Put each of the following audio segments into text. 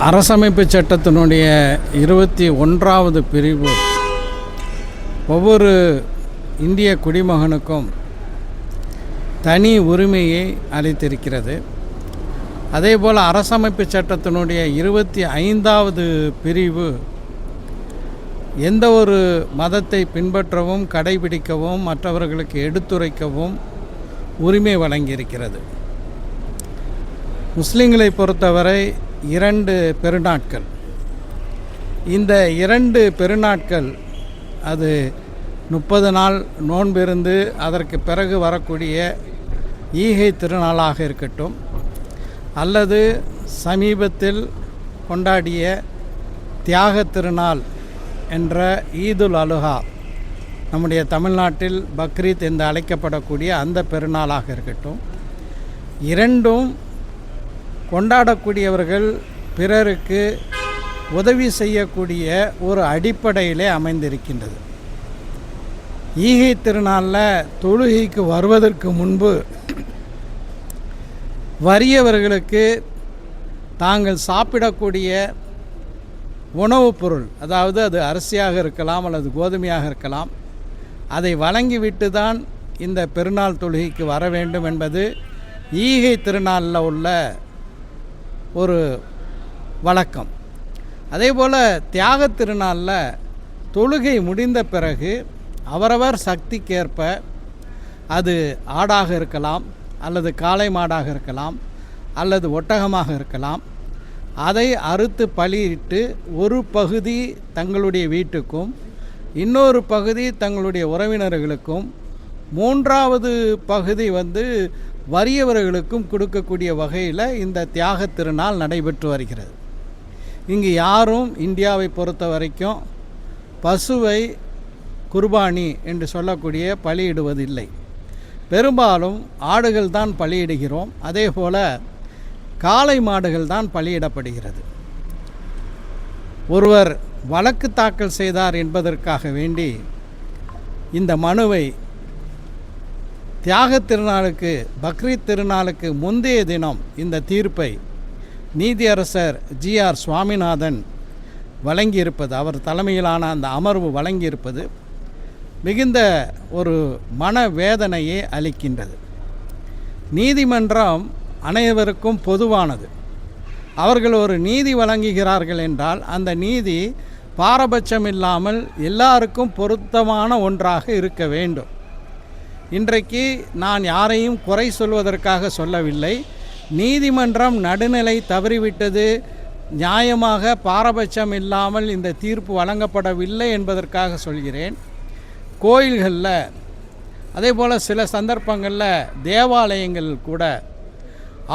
அரசமைப்பு சட்டத்தினுடைய 21வது பிரிவு ஒவ்வொரு இந்திய குடிமகனுக்கும் தனி உரிமையை அளித்திருக்கிறது. அதேபோல் அரசமைப்பு சட்டத்தினுடைய 25வது பிரிவு எந்த ஒரு மதத்தை பின்பற்றவும் கடைபிடிக்கவும் மற்றவர்களுக்கு எடுத்துரைக்கவும் உரிமை வழங்கியிருக்கிறது. முஸ்லிம்களை பொறுத்தவரை 2 பெருநாட்கள். இந்த 2 பெருநாட்கள் அது 30 நாள் நோன்பிருந்து அதற்கு பிறகு வரக்கூடிய ஈகை திருநாளாக இருக்கட்டும், அல்லது சமீபத்தில் கொண்டாடிய தியாக திருநாள் என்ற ஈதுல் அலுஹா, நம்முடைய தமிழ்நாட்டில் பக்ரீத் என்று அழைக்கப்படக்கூடிய அந்த பெருநாளாக இருக்கட்டும், இரண்டும் கொண்டாடக்கூடியவர்கள் பிறருக்கு உதவி செய்யக்கூடிய ஒரு அடிப்படையிலே அமைந்திருக்கின்றது. ஈகை திருநாளில் தொழுகைக்கு வருவதற்கு முன்பு வறியவர்களுக்கு தாங்கள் சாப்பிடக்கூடிய உணவுப் பொருள், அதாவது அது அரிசியாக இருக்கலாம் அல்லது கோதுமையாக இருக்கலாம், அதை வழங்கிவிட்டு தான் இந்த பெருநாள் தொழுகைக்கு வர வேண்டும் என்பது ஈகை திருநாளில் உள்ள ஒரு வழக்கம். அதேபோல் தியாக திருநாளில் தொழுகை முடிந்த பிறகு அவரவர் சக்திக்கேற்ப, அது ஆடாக இருக்கலாம் அல்லது காளை மாடாக இருக்கலாம் அல்லது ஒட்டகமாக இருக்கலாம், அதை அறுத்து பலியிட்டு ஒரு பகுதி தங்களுடைய வீட்டுக்கும் இன்னொரு பகுதி தங்களுடைய உறவினர்களுக்கும் 3வது பகுதி வறியவர்களுக்கும் கொடுக்கக்கூடிய வகையில் இந்த தியாக திருநாள் நடைபெற்று வருகிறது. இங்கு யாரும் இந்தியாவை பொறுத்த வரைக்கும் பசுவை குர்பானி என்று சொல்லக்கூடிய பலியிடுவதில்லை. பெரும்பாலும் ஆடுகள் தான் பலியிடுகிறோம். அதே போல் காளை மாடுகள் தான் பலியிடப்படுகிறது. ஒருவர் வழக்கு தாக்கல் செய்தார் என்பதற்காக வேண்டி இந்த மனுவை தியாக திருநாளுக்கு, பக்ரீத் திருநாளுக்கு முந்தைய தினம் இந்த தீர்ப்பை நீதியரசர் GR சுவாமிநாதன் வழங்கியிருப்பது, அவர் தலைமையிலான அந்த அமர்வு வழங்கியிருப்பது மிகுந்த ஒரு மனவேதனையை அளிக்கின்றது. நீதிமன்றம் அனைவருக்கும் பொதுவானது. அவர்கள் ஒரு நீதி வழங்குகிறார்கள் என்றால் அந்த நீதி பாரபட்சம் இல்லாமல் எல்லாருக்கும் பொருத்தமான ஒன்றாக இருக்க வேண்டும். இன்றைக்கு நான் யாரையும் குறை சொல்வதற்காக சொல்லவில்லை. நீதிமன்றம் நடுநிலை தவறிவிட்டது, நியாயமாக பாரபட்சம் இல்லாமல் இந்த தீர்ப்பு வழங்கப்படவில்லை என்பதற்காக சொல்கிறேன். கோயில்களில், அதே போல் சில சந்தர்ப்பங்களில் தேவாலயங்கள் கூட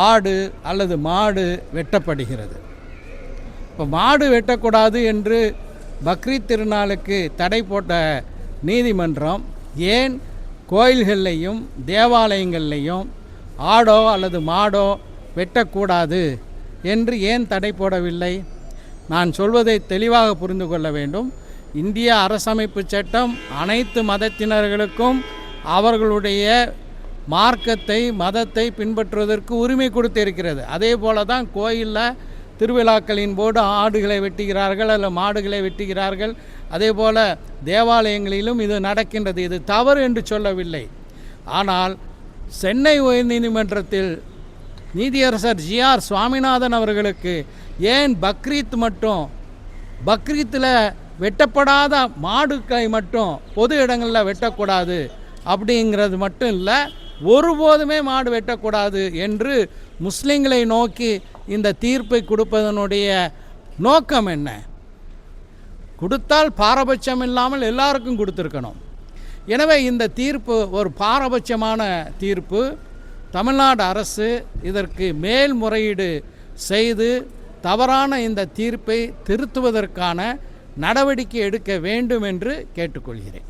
ஆடு அல்லது மாடு வெட்டப்படுகிறது. இப்போ மாடு வெட்டக்கூடாது என்று பக்ரீத் திருநாளுக்கு தடை போட்ட நீதிமன்றம் ஏன் கோயில்கள்லையும் தேவாலயங்கள்லையும் ஆடோ அல்லது மாடோ வெட்டக்கூடாது என்று ஏன் தடை போடவில்லை? நான் சொல்வதை தெளிவாக புரிந்து கொள்ள வேண்டும். இந்திய அரசமைப்பு சட்டம் அனைத்து மதத்தினர்களுக்கும் அவர்களுடைய மார்க்கத்தை, மதத்தை பின்பற்றுவதற்கு உரிமை கொடுத்திருக்கிறது. அதே போல தான் கோயிலில் திருவிழாக்களின் போது ஆடுகளை வெட்டுகிறார்கள் அல்லது மாடுகளை வெட்டுகிறார்கள். அதே போல் தேவாலயங்களிலும் இது நடக்கின்றது. இது தவறு என்று சொல்லவில்லை. ஆனால் சென்னை உயர்நீதிமன்றத்தில் நீதியரசர் GR சுவாமிநாதன் அவர்களுக்கு ஏன் பக்ரீத்தில் வெட்டப்படாத மாடுகளை மட்டும் பொது இடங்களில் வெட்டக்கூடாது அப்படிங்கிறது மட்டும் இல்லை, ஒருபோதுமே மாடு வெட்டக்கூடாது என்று முஸ்லிம்களை நோக்கி இந்த தீர்ப்பை கொடுப்பதனுடைய நோக்கம் என்ன? கொடுத்தால் பாரபட்சம் இல்லாமல் எல்லாருக்கும் கொடுத்துருக்கணும். எனவே இந்த தீர்ப்பு ஒரு பாரபட்சமான தீர்ப்பு. தமிழ்நாடு அரசு இதற்கு மேல்முறையீடு செய்து தவறான இந்த தீர்ப்பை திருத்துவதற்கான நடவடிக்கை எடுக்க வேண்டும் என்று கேட்டுக்கொள்கிறேன்.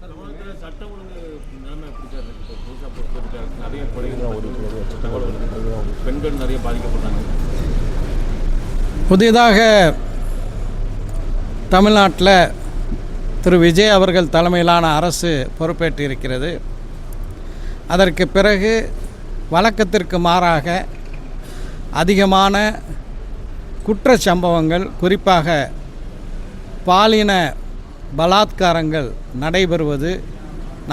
புதிதாக தமிழ்நாட்டில் திரு விஜய் அவர்கள் தலைமையிலான அரசு பொறுப்பேற்றிருக்கிறது. அதற்கு பிறகு வழக்கத்திற்கு மாறாக அதிகமான குற்ற சம்பவங்கள், குறிப்பாக பாலின பலாத்காரங்கள் நடைபெறுவது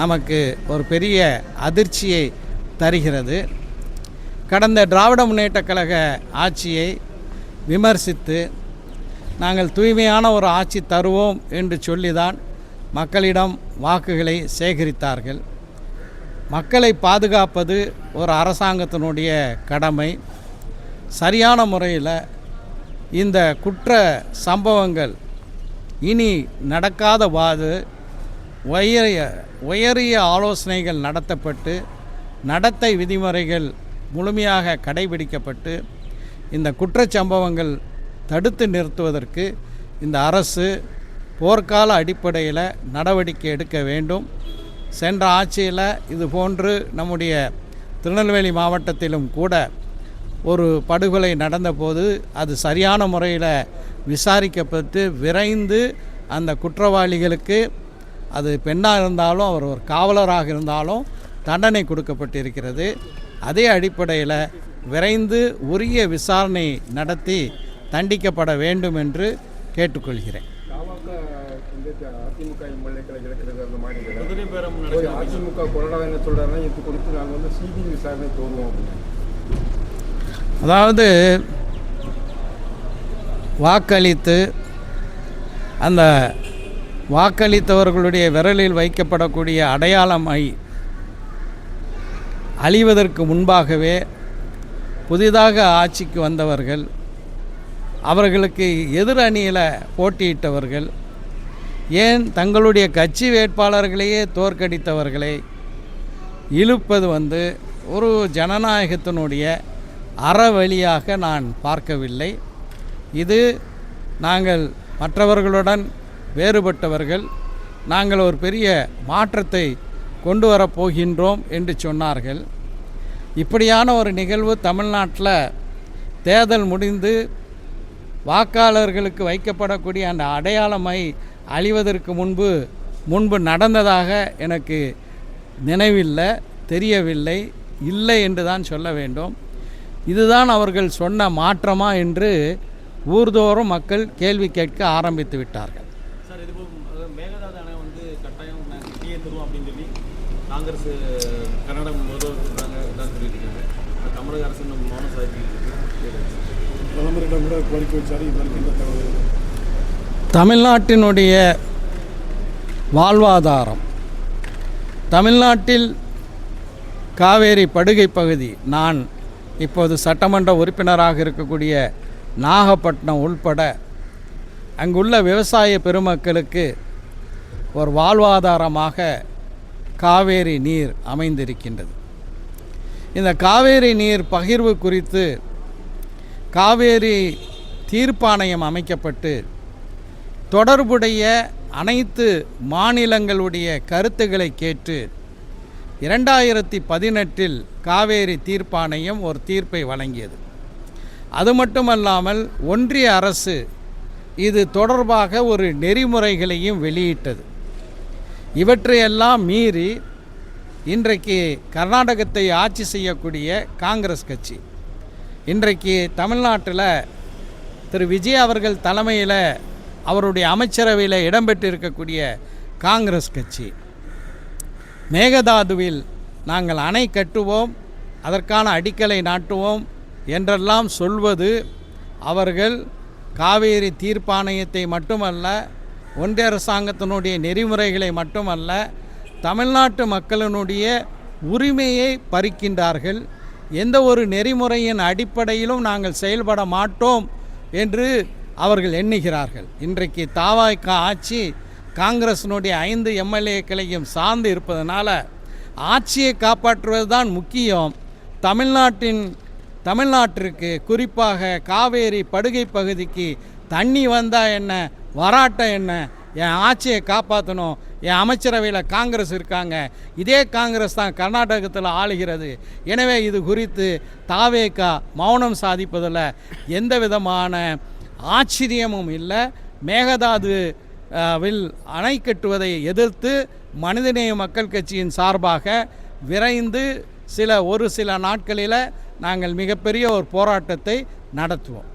நமக்கு ஒரு பெரிய அதிர்ச்சியை தருகிறது. கடந்த திராவிட முன்னேற்றக் கழக ஆட்சியை விமர்சித்து நாங்கள் தூய்மையான ஒரு ஆட்சி தருவோம் என்று சொல்லிதான் மக்களிடம் வாக்குகளை சேகரித்தார்கள். மக்களை பாதுகாப்பது ஒரு அரசாங்கத்தினுடைய கடமை. சரியான முறையில் இந்த குற்ற சம்பவங்கள் இனி நடக்காதவாறு உயரிய ஆலோசனைகள் நடத்தப்பட்டு நடத்தை விதிமுறைகள் முழுமையாக கடைபிடிக்கப்பட்டு இந்த குற்றச்சம்பவங்கள் தடுத்து நிறுத்துவதற்கு இந்த அரசு போர்க்கால அடிப்படையில் நடவடிக்கை எடுக்க வேண்டும். சென்ற ஆட்சியில் இதுபோன்று நம்முடைய திருநெல்வேலி மாவட்டத்திலும் கூட ஒரு படுகொலை நடந்தபோது அது சரியான முறையில் விசாரிக்கப்பட்டு விரைந்து அந்த குற்றவாளிகளுக்கு, அது பெண்ணாக இருந்தாலும் அவர் ஒரு காவலராக இருந்தாலும் தண்டனை கொடுக்கப்பட்டிருக்கிறது. அதே அடிப்படையில் விரைந்து உரிய விசாரணை நடத்தி தண்டிக்கப்பட வேண்டும் என்று கேட்டுக்கொள்கிறேன். அதாவது வாக்களித்து அந்த வாக்களித்தவர்களுடைய விரலில் வைக்கப்படக்கூடிய அடையாளமை அழிவதற்கு முன்பாகவே புதிதாக ஆட்சிக்கு வந்தவர்கள், அவர்களுக்கு எதிர் அணியில் போட்டியிட்டவர்கள், ஏன் தங்களுடைய கட்சி வேட்பாளர்களையே தோற்கடித்தவர்களை இழுப்பது ஒரு ஜனநாயகத்தினுடைய அறவழியாக நான் பார்க்கவில்லை. இது நாங்கள் மற்றவர்களுடன் வேறுபட்டவர்கள், நாங்கள் ஒரு பெரிய மாற்றத்தை கொண்டு வரப்போகின்றோம் என்று சொன்னார்கள். இப்படியான ஒரு நிகழ்வு தமிழ்நாட்டில் தேர்தல் முடிந்து வாக்காளர்களுக்கு வைக்கப்படக்கூடிய அந்த அடையாளமை அழிவதற்கு முன்பு நடந்ததாக எனக்கு நினைவில்லை, தெரியவில்லை, இல்லை என்று தான் சொல்ல வேண்டும். இதுதான் அவர்கள் சொன்ன மாற்றமா என்று ஊர்தோறும் மக்கள் கேள்வி கேட்க ஆரம்பித்து விட்டார்கள். சார், இதுபோல் மேகதாது அணை கட்டாயம் தருவோம் அப்படின்னு சொல்லி காங்கிரஸ் கர்நாடகம் முதல்வர் சொல்கிறாங்க, தான் சொல்லியிருக்காங்க. தமிழக அரசு மௌனம் சாதிக்கிட்டு பிரதமரிடம் கூட கோரிக்கை வச்சார். தமிழ்நாட்டினுடைய வாழ்வாதாரம், தமிழ்நாட்டில் காவேரி படுகை பகுதி, நான் இப்போது சட்டமன்ற உறுப்பினராக இருக்கக்கூடிய நாகப்பட்டினம் உள்பட அங்குள்ள விவசாய பெருமக்களுக்கு ஒரு வாழ்வாதாரமாக காவேரி நீர் அமைந்திருக்கின்றது. இந்த காவேரி நீர் பகிர்வு குறித்து காவேரி தீர்ப்பாணையம் அமைக்கப்பட்டு தொடர்புடைய அனைத்து மாநிலங்களுடைய கருத்துக்களை கேட்டு 2018 காவேரி தீர்ப்பாணையம் ஒரு தீர்ப்பை வழங்கியது. அது மட்டுமல்லாமல் ஒன்றிய அரசு இது தொடர்பாக ஒரு நெறிமுறைகளையும் வெளியிட்டது. இவற்றையெல்லாம் மீறி இன்றைக்கு கர்நாடகத்தை ஆட்சி செய்யக்கூடிய காங்கிரஸ் கட்சி, இன்றைக்கு தமிழ்நாட்டில் திரு விஜய் அவர்கள் தலைமையில் அவருடைய அமைச்சரவையில் இடம்பெற்றிருக்கக்கூடிய காங்கிரஸ் கட்சி, மேகதாதுவில் நாங்கள் அணை கட்டுவோம், அதற்கான அடிக்கலை நாட்டுவோம் என்றெல்லாம் சொல்வது அவர்கள் காவேரி தீர்ப்பாணையத்தை மட்டுமல்ல, ஒன்றிய அரசாங்கத்தினுடைய நெறிமுறைகளை மட்டுமல்ல, தமிழ்நாட்டு மக்களினுடைய உரிமையை பறிக்கின்றார்கள். எந்த ஒரு நெறிமுறையின் அடிப்படையிலும் நாங்கள் செயல்பட மாட்டோம் என்று அவர்கள் எண்ணுகிறார்கள். இன்றைக்கு தவாக ஆட்சி காங்கிரஸினுடைய 5 எம்எல்ஏக்களையும் சார்ந்து இருப்பதனால ஆட்சியை காப்பாற்றுவது தான் முக்கியம். தமிழ்நாட்டிற்கு குறிப்பாக காவேரி படுகை பகுதிக்கு தண்ணி வந்தால் என்ன, வராட்ட என்ன, என் ஆட்சியை காப்பாற்றணும், என் அமைச்சரவையில் காங்கிரஸ் இருக்காங்க, இதே காங்கிரஸ் தான் கர்நாடகத்தில் ஆளுகிறது. எனவே இது குறித்து தாவேகா மௌனம் சாதிப்பதில் எந்த விதமான ஆச்சரியமும் இல்லை. மேகதாது வில் அணை கட்டுவதை எதிர்த்து மனிதநேய மக்கள் கட்சியின் சார்பாக விரைந்து ஒரு சில நாட்களில் நாங்கள் மிகப்பெரிய ஒரு போராட்டத்தை நடத்துவோம்.